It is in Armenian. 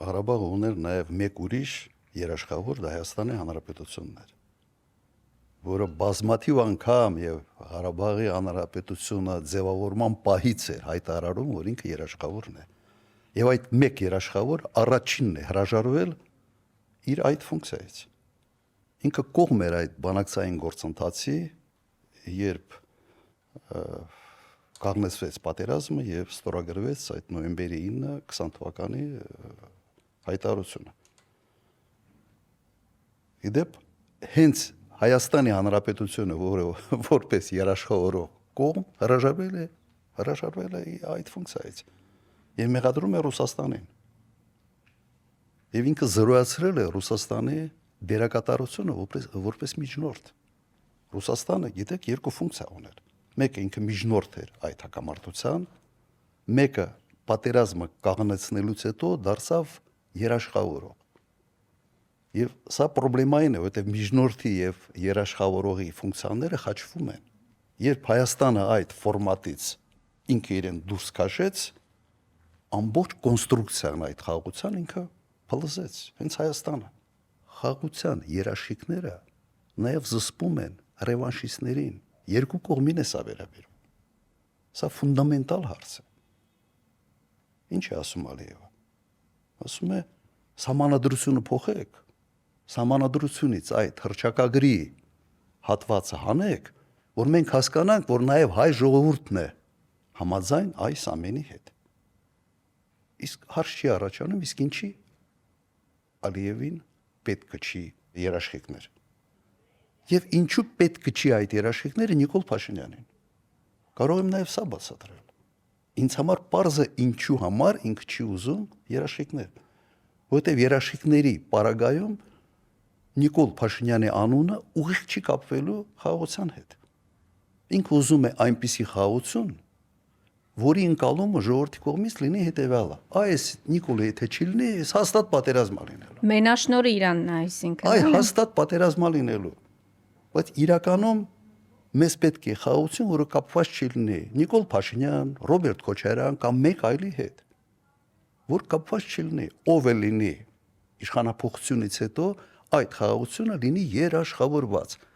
Ղարաբաղը ուներ նաև մեկ ուրիշ երաշխավոր դա Հայաստանի Հանրապետությունն էր, որը բազմաթիվ անգամ եւ Ղարաբաղի Հանրապետությունը ձևավորման պահից էր հայտարարում, որ ինքը երաշխավորն է։ Եվ այդ մեկ երաշխավոր առաջինն է հրաժարվել իր այդ ֆունկցիայից։ Ինքը կողմ էր այդ բանակցային գործընթացի, երբ կանգնեցվեց պատերազմը եւ ստորագրվեց այդ նոյեմբերի 9 20 թվականի հայտարարությունը։ Իդեպ հենց Հայաստանի Հանրապետությունը, որը որպես երաշխավորող կողմ հրաժարվել է այդ ֆունկցիայից եւ մեղադրում է Ռուսաստանին։ Եվ ինքը զրոյացրել է Ռուսաստանի դերակատարությունը որպես միջնորդ։ Ռուսաստանը, գիտեք, երկու ֆունկցիա ուներ։ Մեկը ինքը միջնորդ էր այդ հակամարտության, մեկը պատերազմը կաղնեցնելուց հետո դարձավ երաշխավորող։ Եվ սա պրոբլեմային է, որովհետև միջնորդի եւ երաշխավորողի ֆունկցիաները խաչվում են։ Երբ Հայաստանը այդ ֆորմատից ինքը իրեն դուրս քաշեց, ամբողջ կոնստրուկցիան այդ խաղաղության ինքը փլզեց, հենց Հայաստանը։ Խաղաղության երաշխիքները նաեւ զսպում են ռևանշիստներին, երկու կողմին է սա վերաբերում։ Սա ֆունդամենտալ հարց է։ Ինչ է ասում Ալիևը։ Ասում է սահմանադրությունը փոխեք, սահմանադրությունից այդ հռչակագրի հատվածը հանեք, որ մենք հասկանանք, որ նաև հայ ժողովուրդն է համաձայն այս ամենի հետ։ Իսկ հարց չի առաջանում, իսկ ինչի Ալիևին պետք չի երաշխիքներ։ Եվ ինչու պետք չի այդ երաշխիքները Նիկոլ Փաշինյանին։ Կարող եմ նաև սա բացատրել։ Ինձ համար պարզ է ինչու համար ինքը չի ուզում երաշխիքներ, որովհետև երաշխիքների պարագայում Նիկոլ Փաշինյանի անունը ուղիղ չի կապվելու խաղաղության հետ։ Ինքը ուզում է այնպիսի խաղաղություն, որի ընկալումը ժողովրդի կողմից լինի հետևյալը։ Այս Նիկոլը եթե չի լինի, հաստատ պատերազմա լինելու։ Մենաշնորհը Իրանն է, այսինքն։ Այ հաստատ պատերազմա լինելու։ Բայց իրականում մեզ պետք է խաղաղություն, որը կապված չի լինի Նիկոլ Փաշինյան, Ռոբերտ Քոչարյան կամ մեկ այլի հետ, որ կապված չի լինի, ով է լինի իշխանապողությունից հետո այդ խաղաղությունը լինի երաշխավորված։